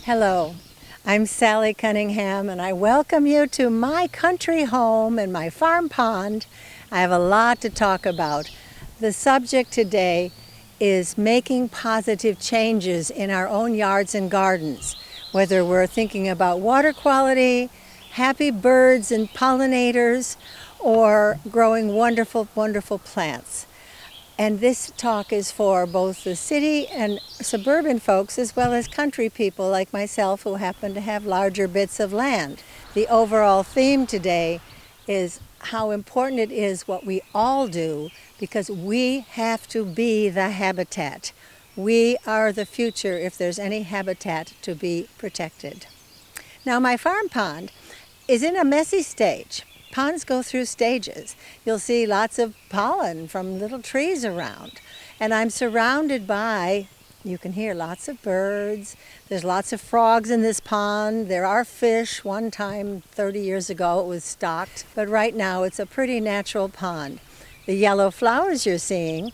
Hello, I'm Sally Cunningham and I welcome you to my country home and my farm pond. I have a lot to talk about. The subject today is making positive changes in our own yards and gardens, whether we're thinking about water quality, happy birds and pollinators, or growing wonderful, wonderful plants. And this talk is for both the city and suburban folks as well as country people like myself who happen to have larger bits of land. The overall theme today is how important it is what we all do, because we have to be the habitat. We are the future if there's any habitat to be protected. Now, my farm pond is in a messy stage. Ponds go through stages. You'll see lots of pollen from little trees around. And I'm surrounded by, you can hear lots of birds. There's lots of frogs in this pond. There are fish. One time, 30 years ago, it was stocked. But right now, it's a pretty natural pond. The yellow flowers you're seeing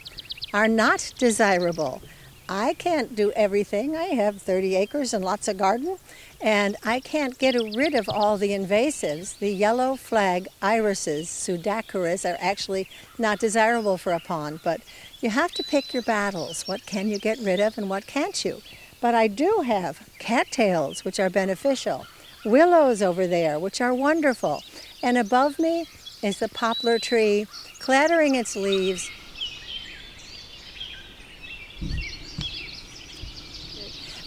are not desirable. I can't do everything. I have 30 acres and lots of garden, and I can't get rid of all the invasives. The yellow flag irises, pseudacaris, are actually not desirable for a pond, but you have to pick your battles. What can you get rid of and what can't you? But I do have cattails, which are beneficial, willows over there, which are wonderful, and above me is the poplar tree clattering its leaves.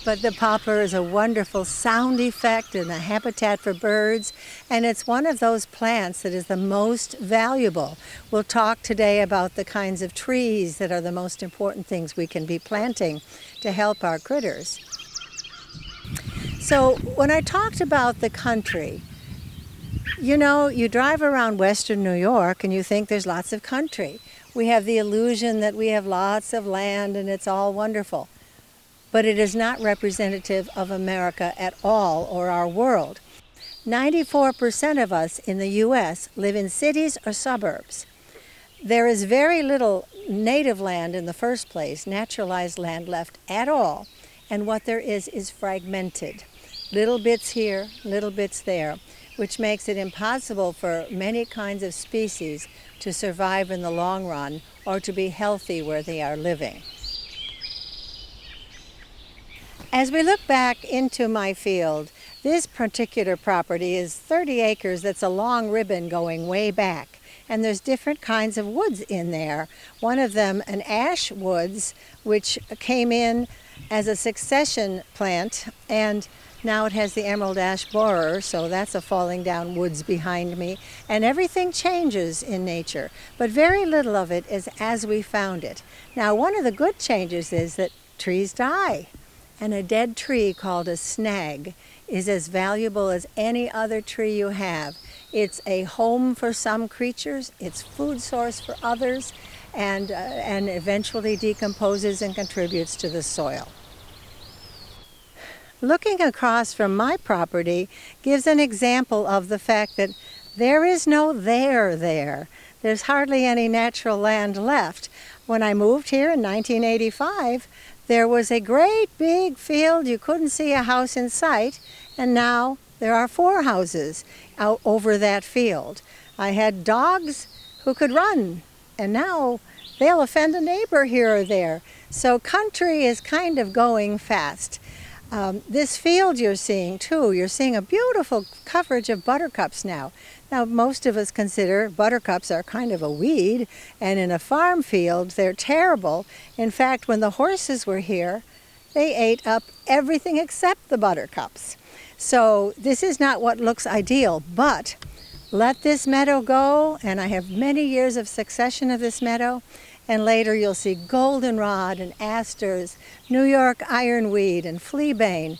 But the poplar is a wonderful sound effect and a habitat for birds, and it's one of those plants that is the most valuable. We'll talk today about the kinds of trees that are the most important things we can be planting to help our critters. So when I talked about the country, you know, you drive around Western New York and you think there's lots of country. We have the illusion that we have lots of land and it's all wonderful. But it is not representative of America at all, or our world. 94% of us in the U.S. live in cities or suburbs. There is very little native land in the first place, naturalized land left at all, and what there is fragmented. Little bits here, little bits there, which makes it impossible for many kinds of species to survive in the long run or to be healthy where they are living. As we look back into my field, this particular property is 30 acres. That's a long ribbon going way back. And there's different kinds of woods in there. One of them, an ash woods, which came in as a succession plant, and now it has the emerald ash borer, so that's a falling down woods behind me. And everything changes in nature, but very little of it is as we found it. Now, one of the good changes is that trees die. And a dead tree called a snag is as valuable as any other tree you have. It's a home for some creatures, it's food source for others, and eventually decomposes and contributes to the soil. Looking across from my property gives an example of the fact that there is no there. There's hardly any natural land left. When I moved here in 1985, there was a great big field. You couldn't see a house in sight, and now there are 4 houses out over that field. I had dogs who could run, and now they'll offend a neighbor here or there. So country is kind of going fast. This field you're seeing too, you're seeing a beautiful coverage of buttercups now. Now, most of us consider buttercups are kind of a weed, and in a farm field, they're terrible. In fact, when the horses were here, they ate up everything except the buttercups. So this is not what looks ideal, but let this meadow go, and I have many years of succession of this meadow, and later you'll see goldenrod and asters, New York ironweed and fleabane,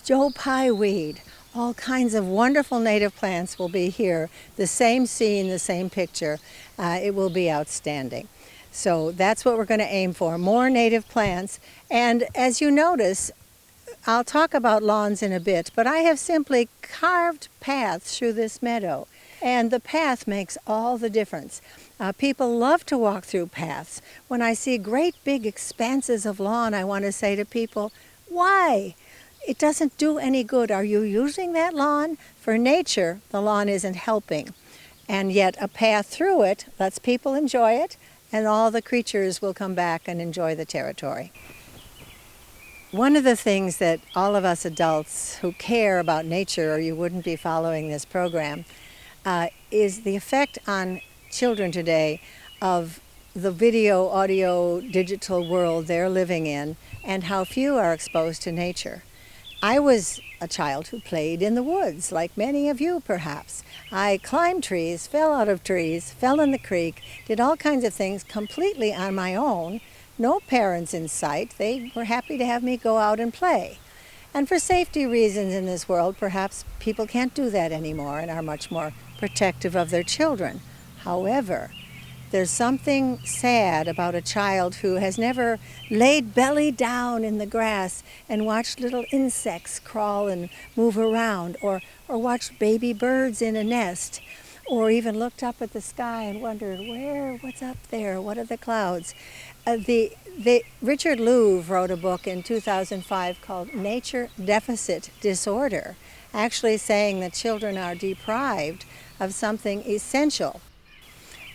Joe Pye weed. All kinds of wonderful native plants will be here. The same scene, the same picture. It will be outstanding. So that's what we're going to aim for, more native plants. And as you notice, I'll talk about lawns in a bit, but I have simply carved paths through this meadow. And the path makes all the difference. People love to walk through paths. When I see great big expanses of lawn, I want to say to people, why? it doesn't do any good. Are you using that lawn? For nature, the lawn isn't helping. And yet a path through it lets people enjoy it, and all the creatures will come back and enjoy the territory. One of the things that all of us adults who care about nature, or you wouldn't be following this program, is the effect on children today of the video, audio, digital world they're living in, and how few are exposed to nature. I was a child who played in the woods, like many of you perhaps. I climbed trees, fell out of trees, fell in the creek, did all kinds of things completely on my own. No parents in sight. They were happy to have me go out and play. And for safety reasons in this world, perhaps people can't do that anymore and are much more protective of their children. However, there's something sad about a child who has never laid belly down in the grass and watched little insects crawl and move around, or watched baby birds in a nest, or even looked up at the sky and wondered, what's up there? What are the clouds? Richard Louv wrote a book in 2005 called Nature Deficit Disorder, actually saying that children are deprived of something essential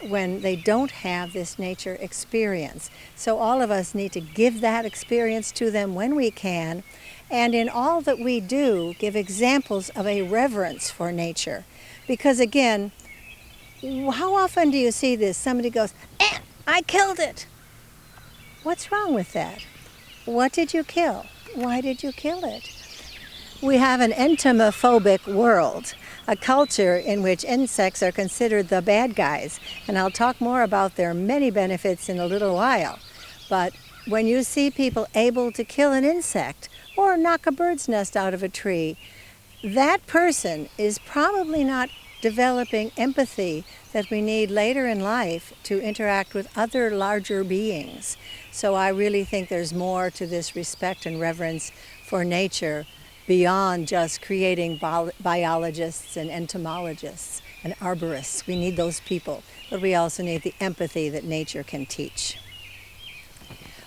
when they don't have this nature experience. So all of us need to give that experience to them when we can, and in all that we do, give examples of a reverence for nature. Because again, how often do you see this? Somebody goes, I killed it. What's wrong with that? What did you kill? Why did you kill it? We have an entomophobic world, a culture in which insects are considered the bad guys, and I'll talk more about their many benefits in a little while. But when you see people able to kill an insect or knock a bird's nest out of a tree, that person is probably not developing empathy that we need later in life to interact with other larger beings. So I really think there's more to this respect and reverence for nature beyond just creating biologists and entomologists and arborists. We need those people, but we also need the empathy that nature can teach.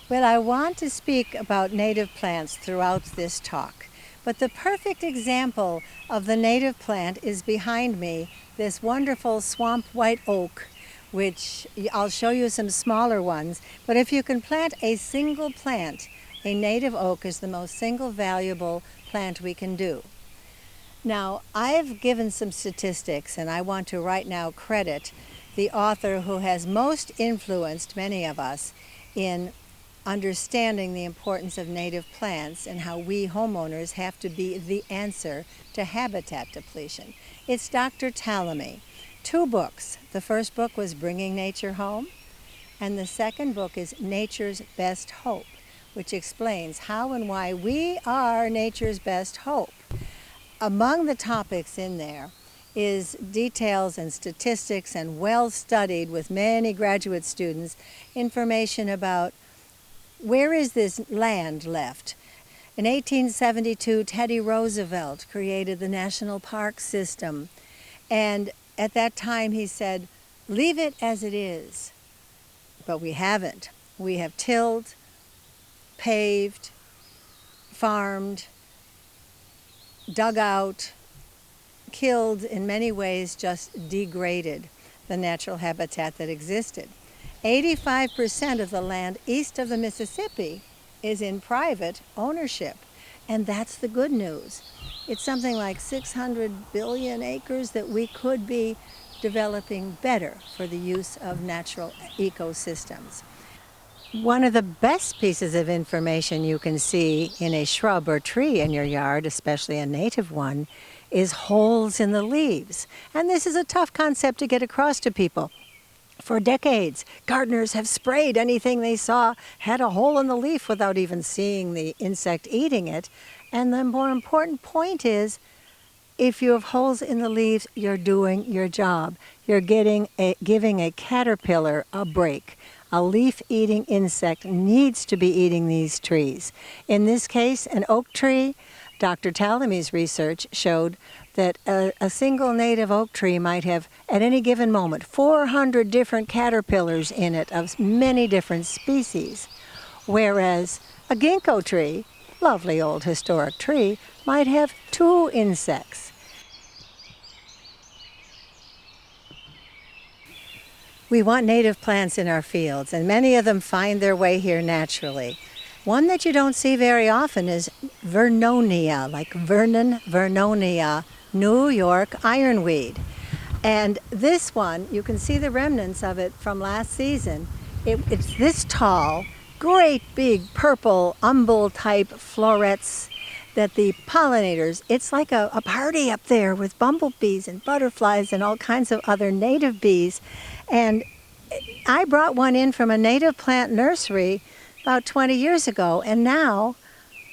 Well, I want to speak about native plants throughout this talk, but the perfect example of the native plant is behind me, this wonderful swamp white oak, which I'll show you some smaller ones, but if you can plant a single plant, a native oak is the most single valuable plant we can do. Now, I've given some statistics, and I want to right now credit the author who has most influenced many of us in understanding the importance of native plants and how we homeowners have to be the answer to habitat depletion. It's Dr. Tallamy. 2 books. The first book was Bringing Nature Home, and the second book is Nature's Best Hope, which explains how and why we are nature's best hope. Among the topics in there is details and statistics, and well studied with many graduate students, information about where is this land left. In 1872, Teddy Roosevelt created the National Park System, and at that time he said, leave it as it is. But we haven't. We have tilled, paved, farmed, dug out, killed, in many ways just degraded the natural habitat that existed. 85% of the land east of the Mississippi is in private ownership, and that's the good news. It's something like 600 billion acres that we could be developing better for the use of natural ecosystems. One of the best pieces of information you can see in a shrub or tree in your yard, especially a native one, is holes in the leaves. And this is a tough concept to get across to people. For decades, gardeners have sprayed anything they saw had a hole in the leaf without even seeing the insect eating it. And the more important point is, if you have holes in the leaves, you're doing your job. You're giving a caterpillar a break. A leaf-eating insect needs to be eating these trees. In this case, an oak tree, Dr. Tallamy's research showed that a single native oak tree might have, at any given moment, 400 different caterpillars in it of many different species, whereas a ginkgo tree lovely old historic tree might have 2 insects. We want native plants in our fields, and many of them find their way here naturally. One that you don't see very often is Vernonia, like Vernon, Vernonia, New York ironweed. And this one, you can see the remnants of it from last season. It's this tall, great big purple umbel type florets that the pollinators, it's like a party up there with bumblebees and butterflies and all kinds of other native bees. And I brought one in from a native plant nursery about 20 years ago, and now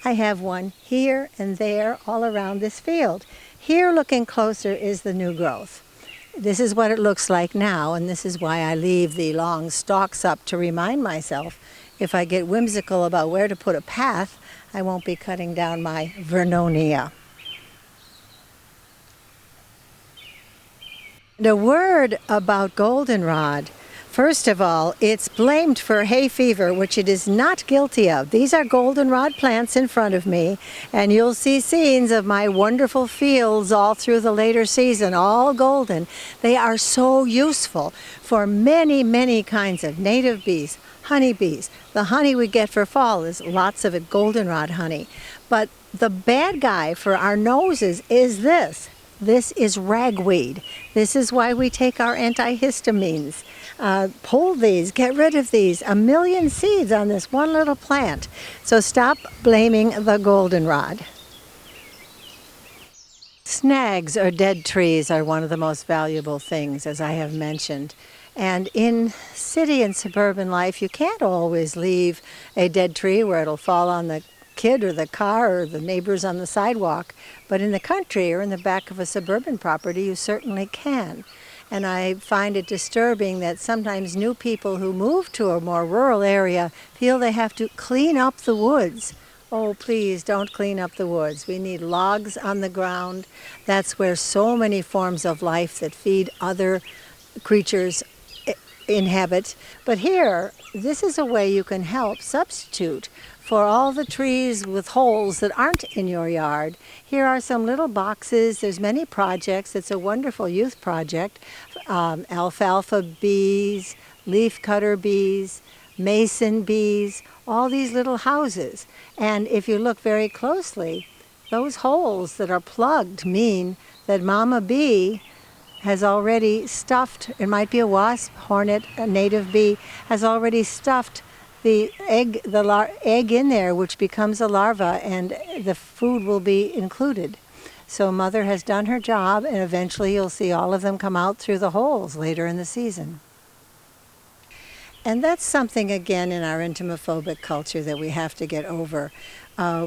I have one here and there all around this field. Here, looking closer, is the new growth. This is what it looks like now, and this is why I leave the long stalks up to remind myself if I get whimsical about where to put a path, I won't be cutting down my Vernonia. The word about goldenrod, first of all, it's blamed for hay fever, which it is not guilty of. These are goldenrod plants in front of me, and you'll see scenes of my wonderful fields all through the later season, all golden. They are so useful for many, many kinds of native bees, honeybees. The honey we get for fall is lots of it goldenrod honey. But the bad guy for our noses is this. This is ragweed. This is why we take our antihistamines. Pull these, get rid of these. 1 million seeds on this one little plant. So stop blaming the goldenrod. Snags or dead trees are one of the most valuable things, as I have mentioned. And in city and suburban life, you can't always leave a dead tree where it'll fall on the kid or the car or the neighbors on the sidewalk. But in the country or in the back of a suburban property, you certainly can. And I find it disturbing that sometimes new people who move to a more rural area feel they have to clean up the woods. Oh, please don't clean up the woods. We need logs on the ground. That's where so many forms of life that feed other creatures inhabit. But here, this is a way you can help substitute for all the trees with holes that aren't in your yard. Here are some little boxes. There's many projects. It's a wonderful youth project. Alfalfa bees, leafcutter bees, mason bees, all these little houses. And if you look very closely, those holes that are plugged mean that Mama Bee has already stuffed, it might be a wasp, hornet, a native bee, has already stuffed the egg in there, which becomes a larva, and the food will be included. So Mother has done her job, and eventually you'll see all of them come out through the holes later in the season. And that's something, again, in our entomophobic culture that we have to get over.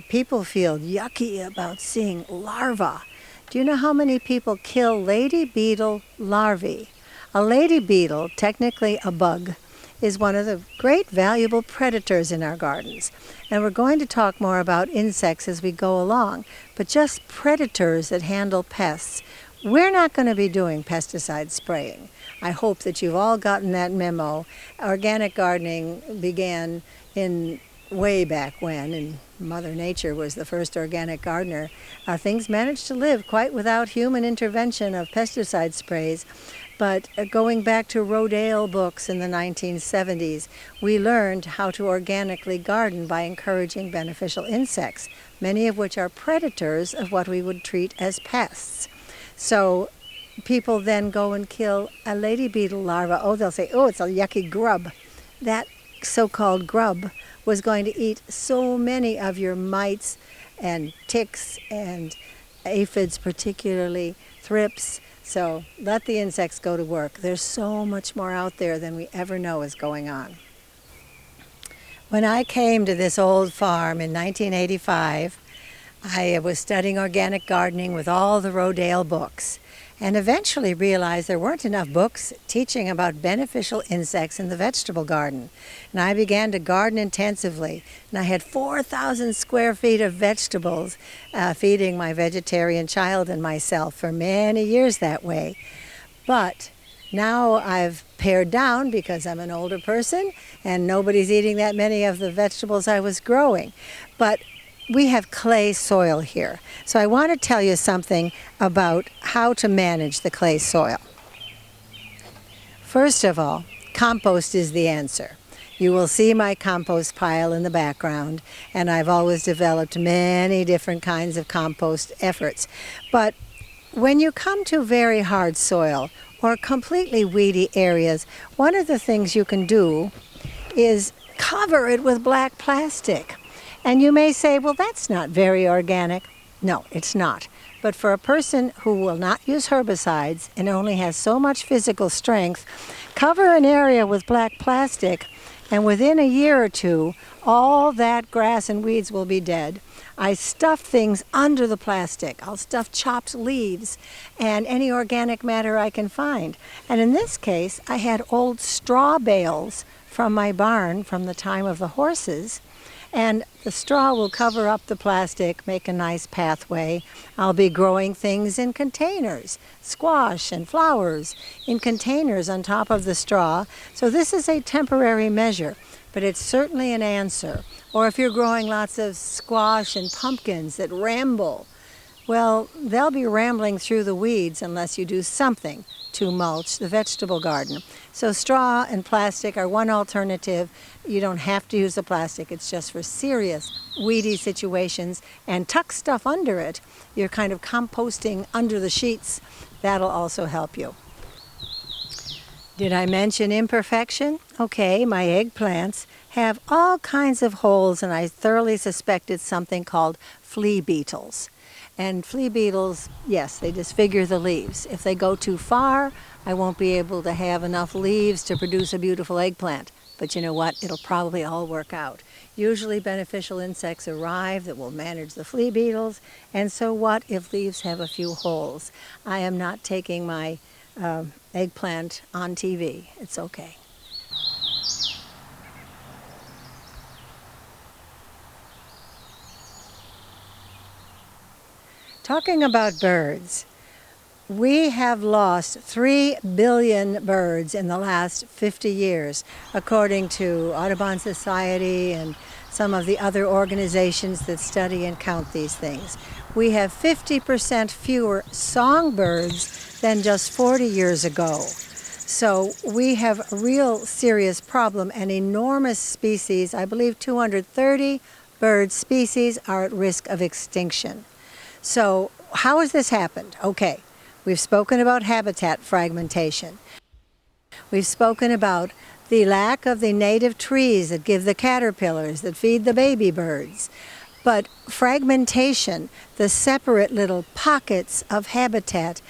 People feel yucky about seeing larvae. Do you know how many people kill lady beetle larvae? A lady beetle, technically a bug, is one of the great valuable predators in our gardens. And we're going to talk more about insects as we go along, but just predators that handle pests. We're not going to be doing pesticide spraying. I hope that you've all gotten that memo. Organic gardening began in way back when, and Mother Nature was the first organic gardener. Things managed to live quite without human intervention of pesticide sprays. But going back to Rodale books in the 1970s, we learned how to organically garden by encouraging beneficial insects, many of which are predators of what we would treat as pests. So people then go and kill a lady beetle larva. Oh, they'll say, oh, it's a yucky grub. That so-called grub was going to eat so many of your mites and ticks and aphids, particularly thrips. So let the insects go to work. There's so much more out there than we ever know is going on. When I came to this old farm in 1985, I was studying organic gardening with all the Rodale books, and eventually realized there weren't enough books teaching about beneficial insects in the vegetable garden. And I began to garden intensively, and I had 4,000 square feet of vegetables, feeding my vegetarian child and myself for many years that way. But now I've pared down because I'm an older person and nobody's eating that many of the vegetables I was growing. But we have clay soil here. So I want to tell you something about how to manage the clay soil. First of all, compost is the answer. You will see my compost pile in the background, and I've always developed many different kinds of compost efforts. But when you come to very hard soil or completely weedy areas, one of the things you can do is cover it with black plastic. And you may say, well, that's not very organic. No, it's not. But for a person who will not use herbicides and only has so much physical strength, cover an area with black plastic, and within a year or two, all that grass and weeds will be dead. I stuff things under the plastic. I'll stuff chopped leaves and any organic matter I can find. And in this case, I had old straw bales from my barn from the time of the horses, and the straw will cover up the plastic, make a nice pathway. I'll be growing things in containers, squash and flowers in containers on top of the straw. So this is a temporary measure, but it's certainly an answer. Or if you're growing lots of squash and pumpkins that ramble, well, they'll be rambling through the weeds unless you do something to mulch the vegetable garden. So straw and plastic are one alternative. You don't have to use the plastic. It's just for serious weedy situations. And tuck stuff under it. You're kind of composting under the sheets. That'll also help you. Did I mention imperfection? Okay, my eggplants have all kinds of holes, and I thoroughly suspect it's something called flea beetles. And flea beetles, yes, they disfigure the leaves. If they go too far, I won't be able to have enough leaves to produce a beautiful eggplant. But you know what? It'll probably all work out. Usually beneficial insects arrive that will manage the flea beetles. And so what if leaves have a few holes? I am not taking my eggplant on TV. It's okay. Talking about birds, we have lost 3 billion birds in the last 50 years, according to Audubon Society and some of the other organizations that study and count these things. We have 50% fewer songbirds than just 40 years ago. So we have a real serious problem, and enormous species, I believe 230 bird species are at risk of extinction. So how has this happened? Okay, we've spoken about habitat fragmentation. We've spoken about the lack of the native trees that give the caterpillars, that feed the baby birds. But fragmentation, the separate little pockets of habitat,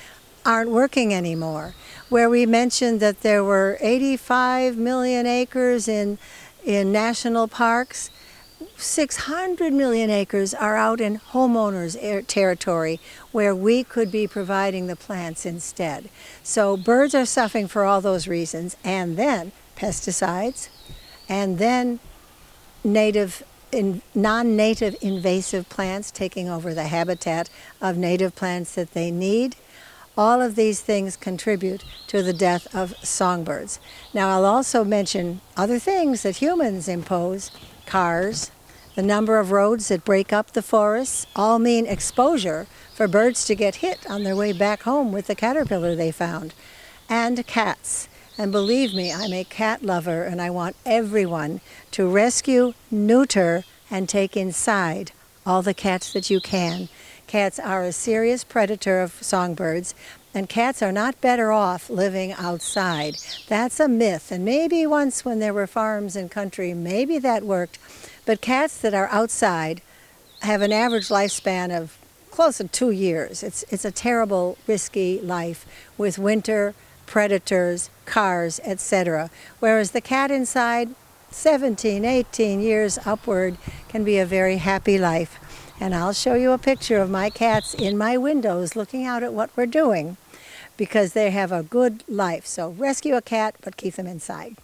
aren't working anymore. Where we mentioned that there were 85 million acres in national parks, 600 million acres are out in homeowners' territory where we could be providing the plants instead. So birds are suffering for all those reasons, and then pesticides, and then non-native invasive plants taking over the habitat of native plants that they need. All of these things contribute to the death of songbirds. Now I'll also mention other things that humans impose. Cars, the number of roads that break up the forests, all mean exposure for birds to get hit on their way back home with the caterpillar they found. And cats. And believe me, I'm a cat lover, and I want everyone to rescue, neuter, and take inside all the cats that you can. Cats are a serious predator of songbirds, and cats are not better off living outside. That's a myth, and maybe once when there were farms and country, maybe that worked. But cats that are outside have an average lifespan of close to 2 years. It's a terrible, risky life with winter, predators, cars, etc. Whereas the cat inside, 17, 18 years upward, can be a very happy life. And I'll show you a picture of my cats in my windows looking out at what we're doing, because they have a good life. So rescue a cat, but keep them inside.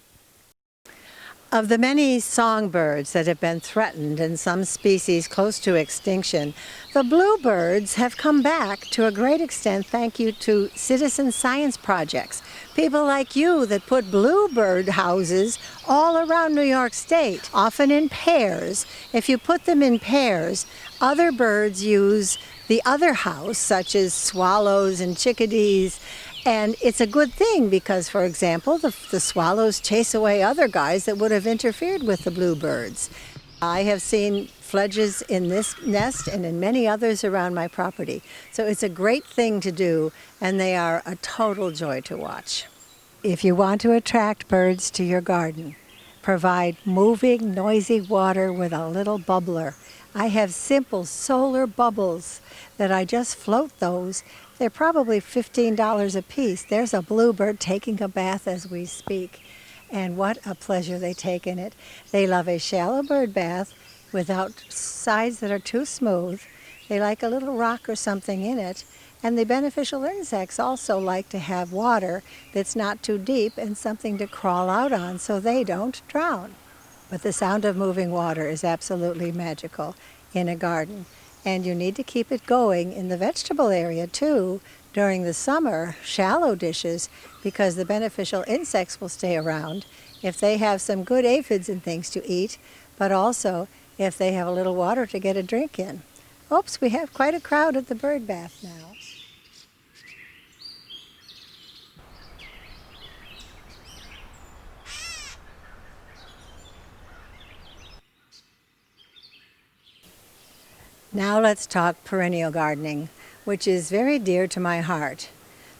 Of the many songbirds that have been threatened and some species close to extinction, the bluebirds have come back to a great extent thank you to citizen science projects. People like you that put bluebird houses all around New York State, often in pairs. If you put them in pairs, other birds use the other house, such as swallows and chickadees. And it's a good thing because, for example, the swallows chase away other guys that would have interfered with the bluebirds. I have seen fledges in this nest and in many others around my property. So it's a great thing to do, and they are a total joy to watch. If you want to attract birds to your garden, provide moving, noisy water with a little bubbler. I have simple solar bubbles that I just float those. They're probably $15 a piece. There's a bluebird taking a bath as we speak. And what a pleasure they take in it. They love a shallow bird bath without sides that are too smooth. They like a little rock or something in it. And the beneficial insects also like to have water that's not too deep and something to crawl out on so they don't drown. But the sound of moving water is absolutely magical in a garden. And you need to keep it going in the vegetable area too during the summer, shallow dishes, because the beneficial insects will stay around if they have some good aphids and things to eat, but also if they have a little water to get a drink in. Oops, we have quite a crowd at the bird bath now. Now let's talk perennial gardening, which is very dear to my heart.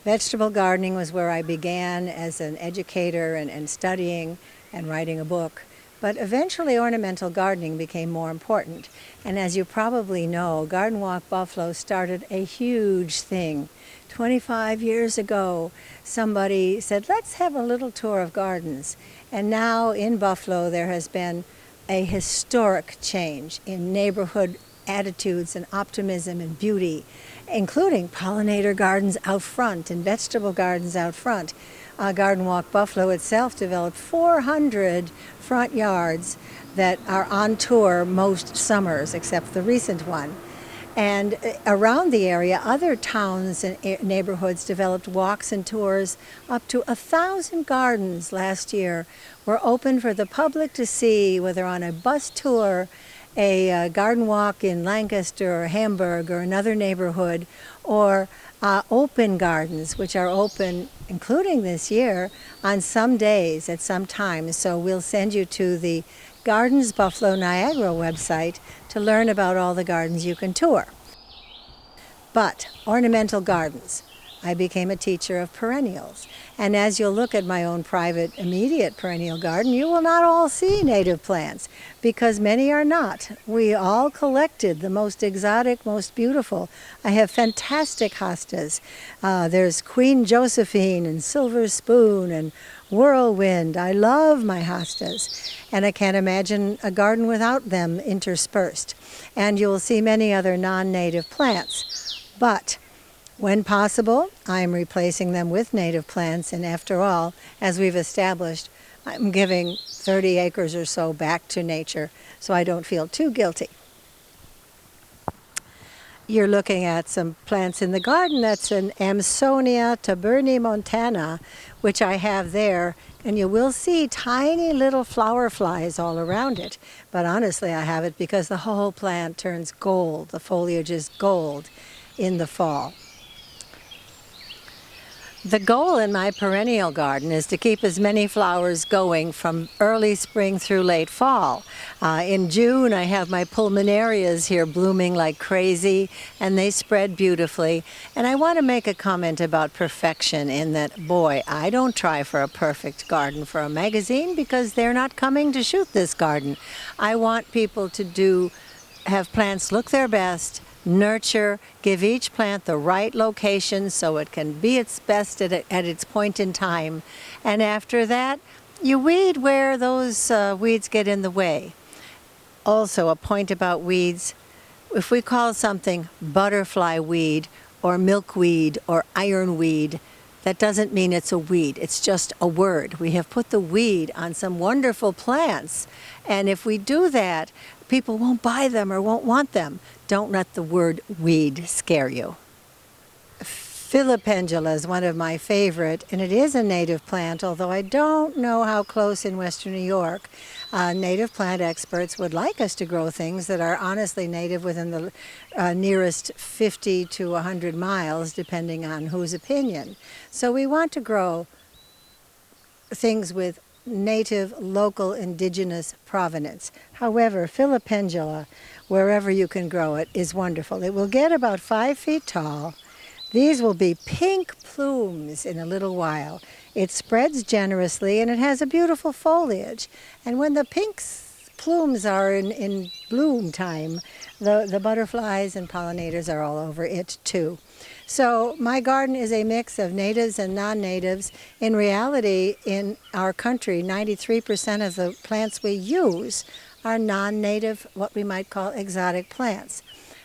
Vegetable gardening was where I began as an educator and studying and writing a book. But eventually ornamental gardening became more important. And as you probably know, Garden Walk Buffalo started a huge thing. 25 years ago, somebody said, let's have a little tour of gardens. And now in Buffalo, there has been a historic change in neighborhood attitudes and optimism and beauty, including pollinator gardens out front and vegetable gardens out front. Garden Walk Buffalo itself developed 400 front yards that are on tour most summers, except the recent one. And around the area, other towns and neighborhoods developed walks and tours. Up to 1,000 gardens last year were open for the public to see, whether on a bus tour, a garden walk in Lancaster or Hamburg or another neighborhood, or open gardens, which are open, including this year, on some days at some times. So we'll send you to the Gardens Buffalo Niagara website to learn about all the gardens you can tour. But ornamental gardens. I became a teacher of perennials. And as you'll look at my own private, immediate perennial garden, you will not all see native plants, because many are not. We all collected the most exotic, most beautiful. I have fantastic hostas. There's Queen Josephine and Silver Spoon and Whirlwind. I love my hostas, and I can't imagine a garden without them interspersed. And you'll see many other non-native plants. But when possible, I'm replacing them with native plants, and after all, as we've established, I'm giving 30 acres or so back to nature, so I don't feel too guilty. You're looking at some plants in the garden. That's an Amsonia taberni-montana, which I have there, and you will see tiny little flower flies all around it. But honestly, I have it because the whole plant turns gold. The foliage is gold in the fall. The goal in my perennial garden is to keep as many flowers going from early spring through late fall. In June, I have my pulmonarias here blooming like crazy, and they spread beautifully. And I want to make a comment about perfection in that, boy, I don't try for a perfect garden for a magazine because they're not coming to shoot this garden. I want people to have plants look their best, nurture, give each plant the right location so it can be its best at its point in time. And after that, you weed where those weeds get in the way. Also, a point about weeds, if we call something butterfly weed or milkweed or ironweed, That doesn't mean it's a weed, it's just a word. We have put the weed on some wonderful plants, and if we do that, people won't buy them or won't want them. Don't let the word weed scare you. Filipendula is one of my favorite, and it is a native plant, although I don't know how close in Western New York. Native plant experts would like us to grow things that are honestly native within the nearest 50 to 100 miles, depending on whose opinion. So we want to grow things with native, local, indigenous provenance. However, Filipendula, wherever you can grow it, is wonderful. It will get about 5 feet tall. These will be pink plumes in a little while. It spreads generously and it has a beautiful foliage. And when the pink plumes are in bloom time, the butterflies and pollinators are all over it too. So my garden is a mix of natives and non-natives. In reality, in our country, 93% of the plants we use are non-native, what we might call exotic plants.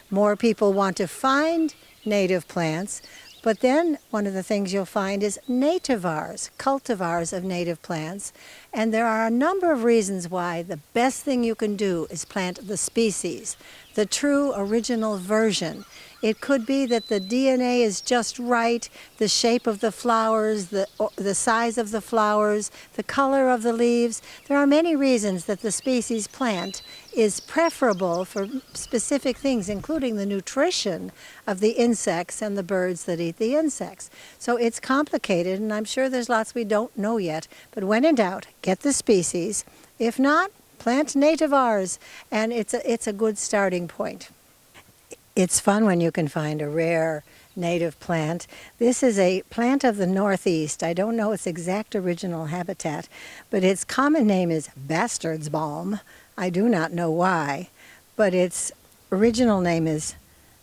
More people want to find native plants, but then one of the things you'll find is nativars, cultivars of native plants, and there are a number of reasons why the best thing you can do is plant the species, the true original version. It could be that the DNA is just right, the shape of the flowers, the size of the flowers, the color of the leaves. There are many reasons that the species plant is preferable for specific things, including the nutrition of the insects and the birds that eat the insects. So it's complicated, and I'm sure there's lots we don't know yet, but when in doubt, get the species. If not, plant nativars, and it's a good starting point. It's fun when you can find a rare native plant. This is a plant of the Northeast. I don't know its exact original habitat, but its common name is bastard's balm. I do not know why, but its original name is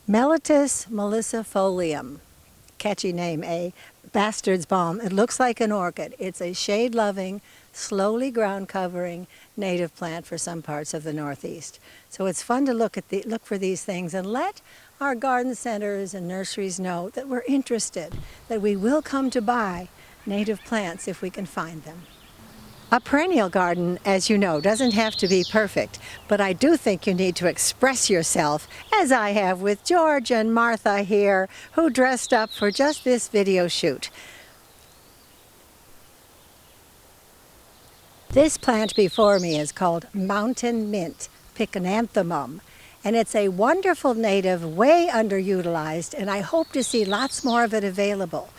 Mellitus melissifolium. Catchy name, eh? Bastard's balm. It looks like an orchid. It's a shade-loving, slowly ground-covering native plant for some parts of the Northeast. So it's fun to look for these things and let our garden centers and nurseries know that we're interested, that we will come to buy native plants if we can find them. A perennial garden, as you know, doesn't have to be perfect, but I do think you need to express yourself, as I have with George and Martha here, who dressed up for just this video shoot. This plant before me is called mountain mint, Pycnanthemum, and it's a wonderful native, way underutilized, and I hope to see lots more of it available.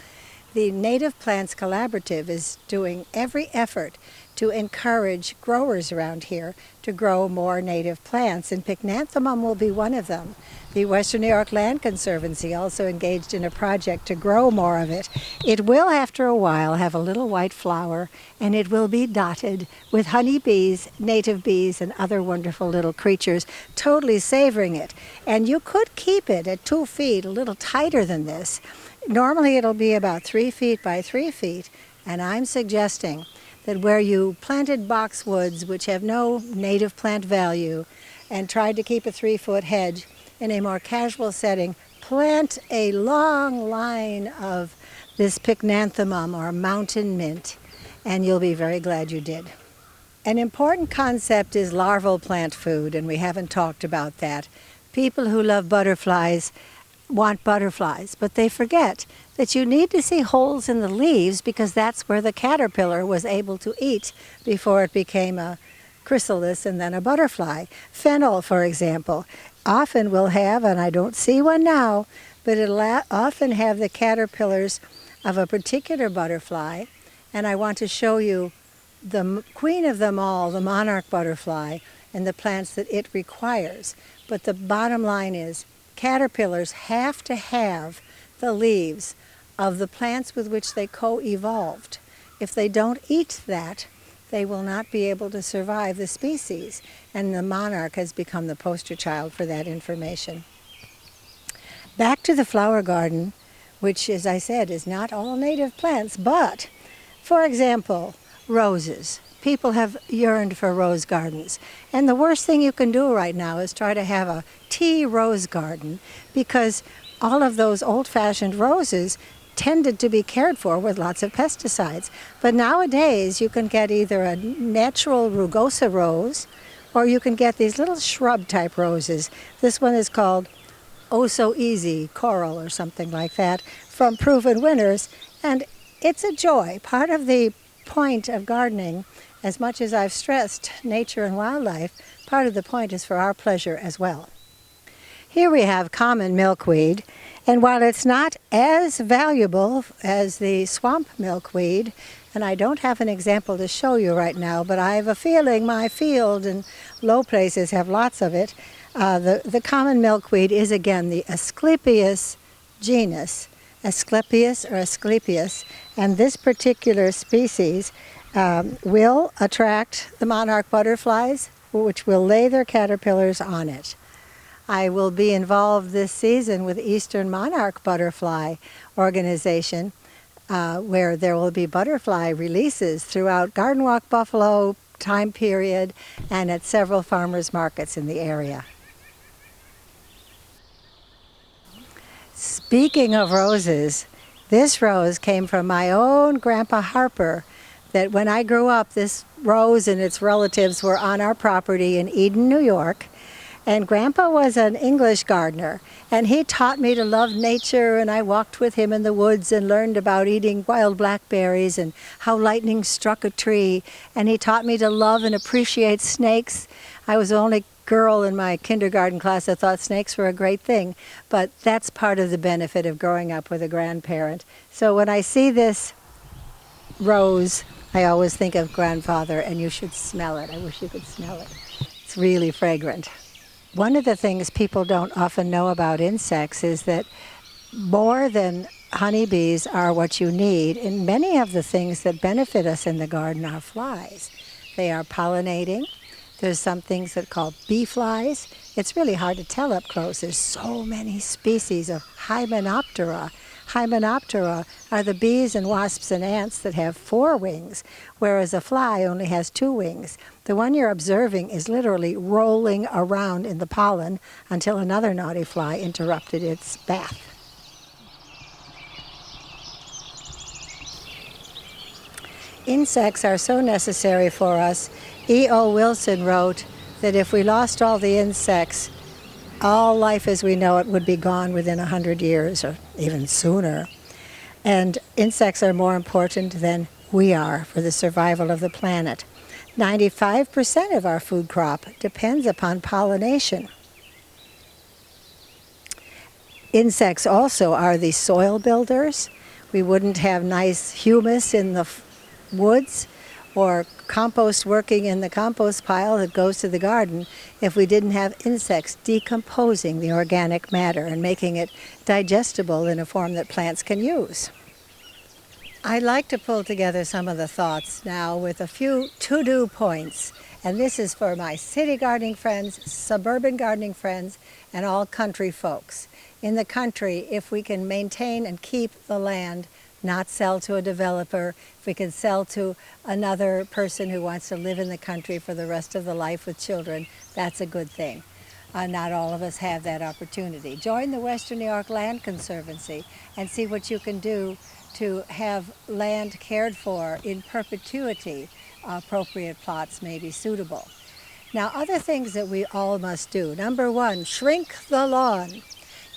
The Native Plants Collaborative is doing every effort to encourage growers around here to grow more native plants, and Pycnanthemum will be one of them. The Western New York Land Conservancy also engaged in a project to grow more of it. It will, after a while, have a little white flower, and it will be dotted with honeybees, native bees, and other wonderful little creatures, totally savoring it. And you could keep it at 2 feet, a little tighter than this. Normally it'll be about 3 feet by 3 feet, and I'm suggesting that where you planted boxwoods, which have no native plant value, and tried to keep a 3-foot hedge, in a more casual setting, plant a long line of this Pycnanthemum or mountain mint, and you'll be very glad you did. An important concept is larval plant food, and we haven't talked about that. People who love butterflies want butterflies, but they forget that you need to see holes in the leaves because that's where the caterpillar was able to eat before it became a chrysalis and then a butterfly. Fennel, for example, often will have, and I don't see one now, but it'll often have the caterpillars of a particular butterfly, and I want to show you the queen of them all, the monarch butterfly, and the plants that it requires. But the bottom line is, caterpillars have to have the leaves of the plants with which they co-evolved. If they don't eat that, they will not be able to survive the species, and the monarch has become the poster child for that information. Back to the flower garden, which, as I said, is not all native plants, but, for example, roses. People have yearned for rose gardens, and the worst thing you can do right now is try to have a tea rose garden, because all of those old-fashioned roses tended to be cared for with lots of pesticides. But nowadays you can get either a natural rugosa rose, or you can get these little shrub type roses. This one is called Oh So Easy Coral or something like that, from Proven Winners, and it's a joy. Part of the point of gardening, as much as I've stressed nature and wildlife, part of the point is for our pleasure as well. Here we have common milkweed, and while it's not as valuable as the swamp milkweed, and I don't have an example to show you right now, but I have a feeling my field and low places have lots of it, the common milkweed is again the Asclepias genus, Asclepias or Asclepias, and this particular species will attract the monarch butterflies, which will lay their caterpillars on it. I will be involved this season with Eastern Monarch Butterfly Organization, where there will be butterfly releases throughout Garden Walk Buffalo time period and at several farmers markets in the area. Speaking of roses, this rose came from my own Grandpa Harper, that when I grew up, this rose and its relatives were on our property in Eden, New York. And Grandpa was an English gardener, and he taught me to love nature, and I walked with him in the woods and learned about eating wild blackberries and how lightning struck a tree, and he taught me to love and appreciate snakes. I was the only girl in my kindergarten class that thought snakes were a great thing, but that's part of the benefit of growing up with a grandparent. So when I see this rose, I always think of grandfather, and you should smell it. I wish you could smell it. It's really fragrant. One of the things people don't often know about insects is that more than honeybees are what you need, and many of the things that benefit us in the garden are flies. They are pollinating. There's some things that are called bee flies. It's really hard to tell up close. There's so many species of Hymenoptera. Hymenoptera are the bees and wasps and ants that have 4 wings, whereas a fly only has 2 wings. The one you're observing is literally rolling around in the pollen until another naughty fly interrupted its bath. Insects are so necessary for us. E.O. Wilson wrote that if we lost all the insects, all life as we know it would be gone within 100 years or even sooner. And insects are more important than we are for the survival of the planet. 95% of our food crop depends upon pollination. Insects also are the soil builders. We wouldn't have nice humus in the woods or compost working in the compost pile that goes to the garden if we didn't have insects decomposing the organic matter and making it digestible in a form that plants can use. I'd like to pull together some of the thoughts now with a few to-do points, and this is for my city gardening friends, suburban gardening friends, and all country folks. In the country, if we can maintain and keep the land, not sell to a developer, if we can sell to another person who wants to live in the country for the rest of the life with children, that's a good thing. Not all of us have that opportunity. Join the Western New York Land Conservancy and see what you can do to have land cared for in perpetuity. Appropriate plots may be suitable. Now, other things that we all must do. Number 1, shrink the lawn.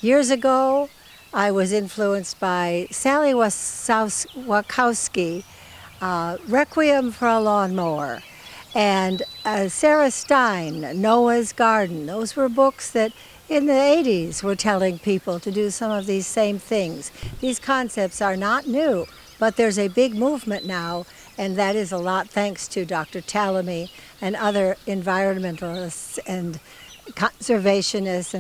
Years ago, I was influenced by Sally Wachowski, Requiem for a Lawnmower, and Sarah Stein, Noah's Garden. Those were books that in the 80s were telling people to do some of these same things. These concepts are not new, but there's a big movement now, and that is a lot thanks to Dr. Talamy and other environmentalists and conservationists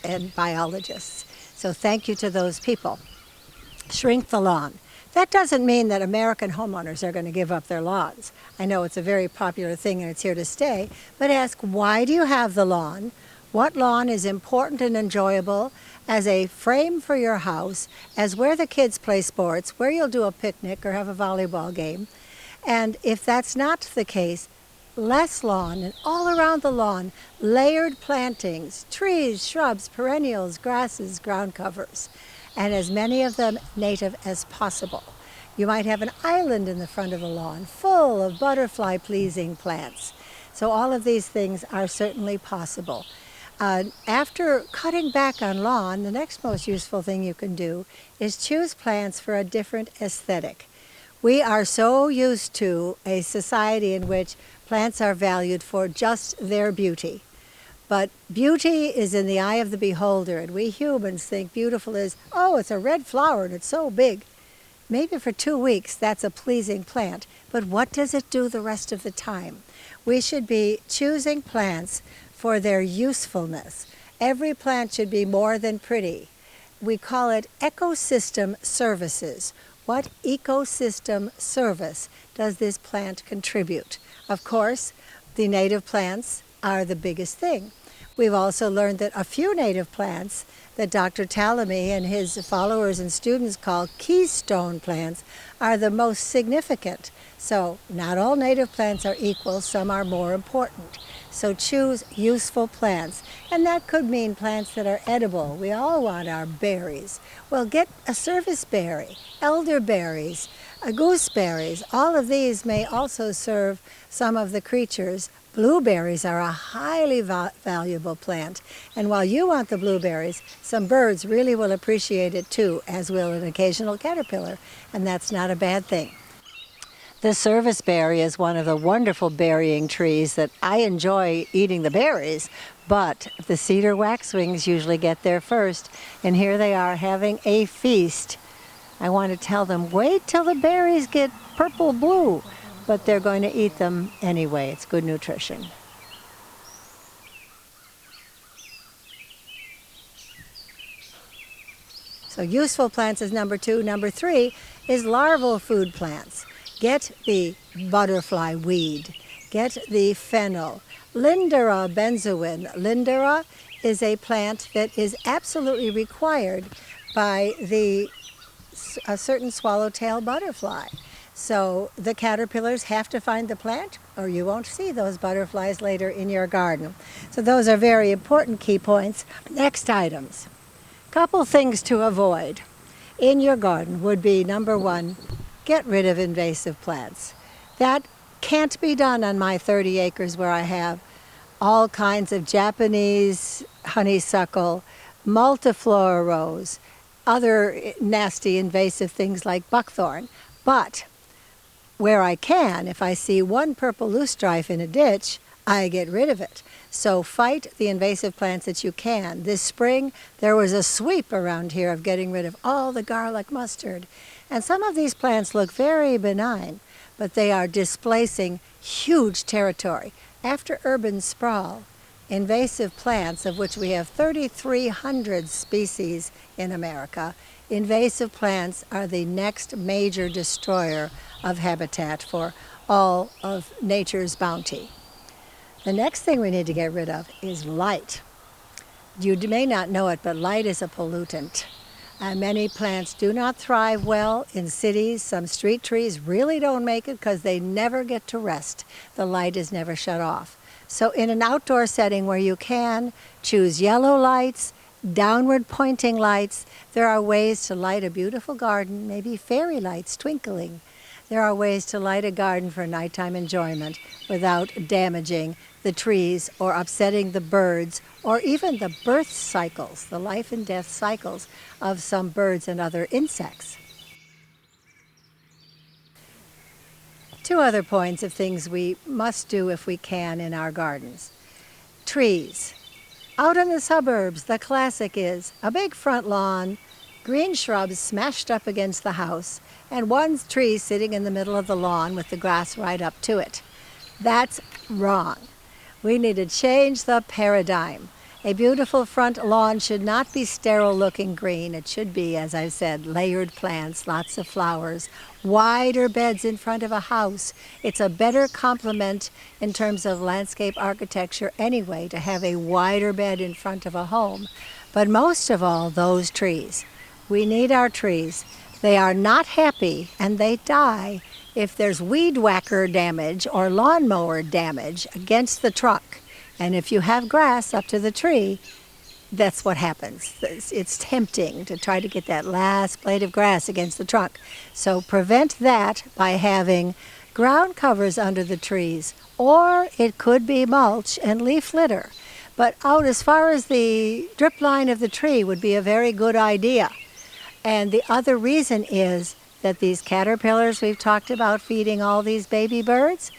and biologists. So thank you to those people. Shrink the lawn. That doesn't mean that American homeowners are going to give up their lawns. I know it's a very popular thing and it's here to stay, but ask, why do you have the lawn? What lawn is important and enjoyable as a frame for your house, as where the kids play sports, where you'll do a picnic or have a volleyball game? And if that's not the case, less lawn, and all around the lawn, layered plantings, trees, shrubs, perennials, grasses, ground covers. and as many of them native as possible. You might have an island in the front of the lawn full of butterfly-pleasing plants. So all of these things are certainly possible. After cutting back on lawn, the next most useful thing you can do is choose plants for a different aesthetic. We are so used to a society in which plants are valued for just their beauty. But beauty is in the eye of the beholder, and we humans think beautiful is, oh, it's a red flower and it's so big. Maybe for 2 weeks that's a pleasing plant, but what does it do the rest of the time? We should be choosing plants for their usefulness. Every plant should be more than pretty. We call it ecosystem services. What ecosystem service does this plant contribute? Of course, the native plants are the biggest thing. We've also learned that a few native plants that Dr. Talamy and his followers and students call keystone plants are the most significant. So not all native plants are equal, some are more important. So choose useful plants, and that could mean plants that are edible. We all want our berries. Well, get a service berry, elderberries, gooseberries. All of these may also serve some of the creatures. Blueberries are a highly valuable plant, and while you want the blueberries, some birds really will appreciate it too, as will an occasional caterpillar, and that's not a bad thing. The service berry is one of the wonderful berrying trees that I enjoy eating the berries, but the cedar waxwings usually get there first, and here they are having a feast. I want to tell them, wait till the berries get purple-blue, but they're going to eat them anyway. It's good nutrition. So useful plants is number 2. Number 3 is larval food plants. Get the butterfly weed. Get the fennel. Lindera benzoin. Lindera is a plant that is absolutely required by a certain swallowtail butterfly. So the caterpillars have to find the plant, or you won't see those butterflies later in your garden. So those are very important key points. Next items. Couple things to avoid in your garden would be, number 1, get rid of invasive plants. That can't be done on my 30 acres where I have all kinds of Japanese honeysuckle, multiflora rose, other nasty invasive things like buckthorn. But where I can, if I see one purple loosestrife in a ditch, I get rid of it. So fight the invasive plants that you can. This spring, there was a sweep around here of getting rid of all the garlic mustard. And some of these plants look very benign, but they are displacing huge territory. After urban sprawl, invasive plants, of which we have 3,300 species in America, invasive plants are the next major destroyer of habitat for all of nature's bounty. The next thing we need to get rid of is light. You may not know it, but light is a pollutant. Many plants do not thrive well in cities. Some street trees really don't make it because they never get to rest. The light is never shut off. So in an outdoor setting where you can, choose yellow lights, downward pointing lights. There are ways to light a beautiful garden, maybe fairy lights twinkling. There are ways to light a garden for nighttime enjoyment without damaging the trees or upsetting the birds or even the birth cycles, the life and death cycles of some birds and other insects. 2 other points of things we must do if we can in our gardens. Trees. Out in the suburbs, the classic is a big front lawn, green shrubs smashed up against the house, and one tree sitting in the middle of the lawn with the grass right up to it. That's wrong. We need to change the paradigm. A beautiful front lawn should not be sterile-looking green. It should be, as I've said, layered plants, lots of flowers, wider beds in front of a house. It's a better complement in terms of landscape architecture anyway to have a wider bed in front of a home. But most of all, those trees. We need our trees. They are not happy and they die if there's weed whacker damage or lawnmower damage against the trunk. And if you have grass up to the tree, that's what happens. It's tempting to try to get that last blade of grass against the trunk. So prevent that by having ground covers under the trees, or it could be mulch and leaf litter. But out as far as the drip line of the tree would be a very good idea. And the other reason is that these caterpillars we've talked about feeding all these baby birds,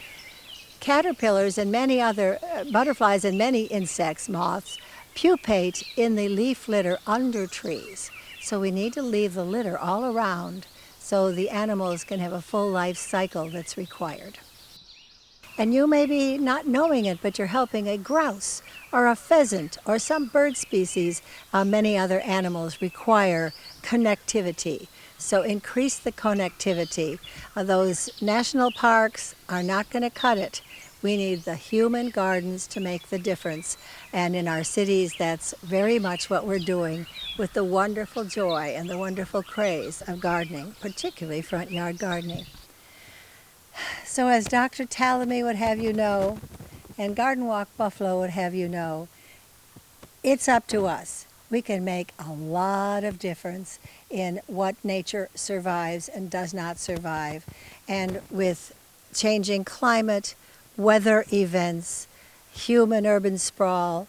caterpillars and many other butterflies and many insects, moths, pupate in the leaf litter under trees. So we need to leave the litter all around so the animals can have a full life cycle that's required. And you may be not knowing it, but you're helping a grouse or a pheasant or some bird species. Many other animals require connectivity. So increase the connectivity. Those national parks are not going to cut it. We need the human gardens to make the difference. And in our cities, that's very much what we're doing with the wonderful joy and the wonderful craze of gardening, particularly front yard gardening. So as Dr. Talamy would have you know, and Garden Walk Buffalo would have you know, it's up to us. We can make a lot of difference in what nature survives and does not survive. And with changing climate, weather events, human urban sprawl,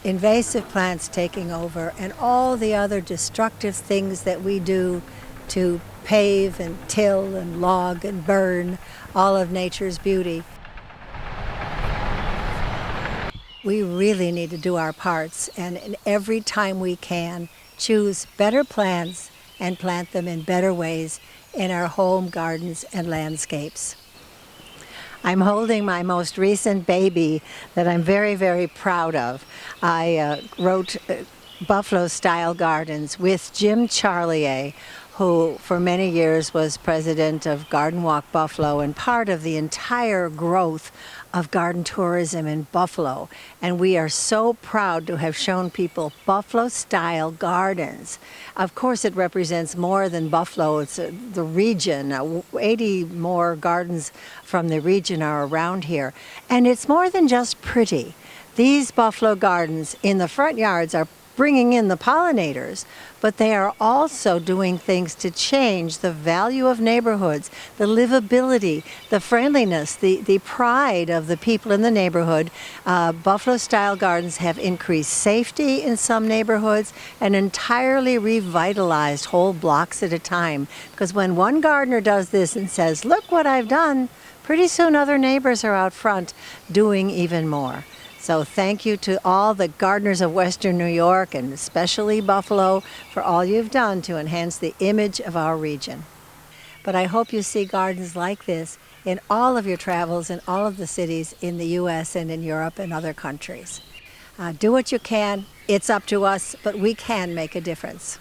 invasive plants taking over, and all the other destructive things that we do to pave and till and log and burn all of nature's beauty. We really need to do our parts, and every time we can, choose better plants and plant them in better ways in our home gardens and landscapes. I'm holding my most recent baby that I'm very, very proud of. I wrote Buffalo Style Gardens with Jim Charlier, who for many years was president of Garden Walk Buffalo and part of the entire growth of garden tourism in Buffalo. And we are so proud to have shown people Buffalo Style Gardens. Of course, it represents more than Buffalo. It's the region. 80 more gardens from the region are around here. And it's more than just pretty. These Buffalo gardens in the front yards are bringing in the pollinators, but they are also doing things to change the value of neighborhoods, the livability, the friendliness, the pride of the people in the neighborhood. Buffalo Style Gardens have increased safety in some neighborhoods and entirely revitalized whole blocks at a time. Because when one gardener does this and says, "Look what I've done," pretty soon other neighbors are out front doing even more. So thank you to all the gardeners of Western New York and especially Buffalo for all you've done to enhance the image of our region. But I hope you see gardens like this in all of your travels in all of the cities in the U.S. and in Europe and other countries. Do what you can. It's up to us, but we can make a difference.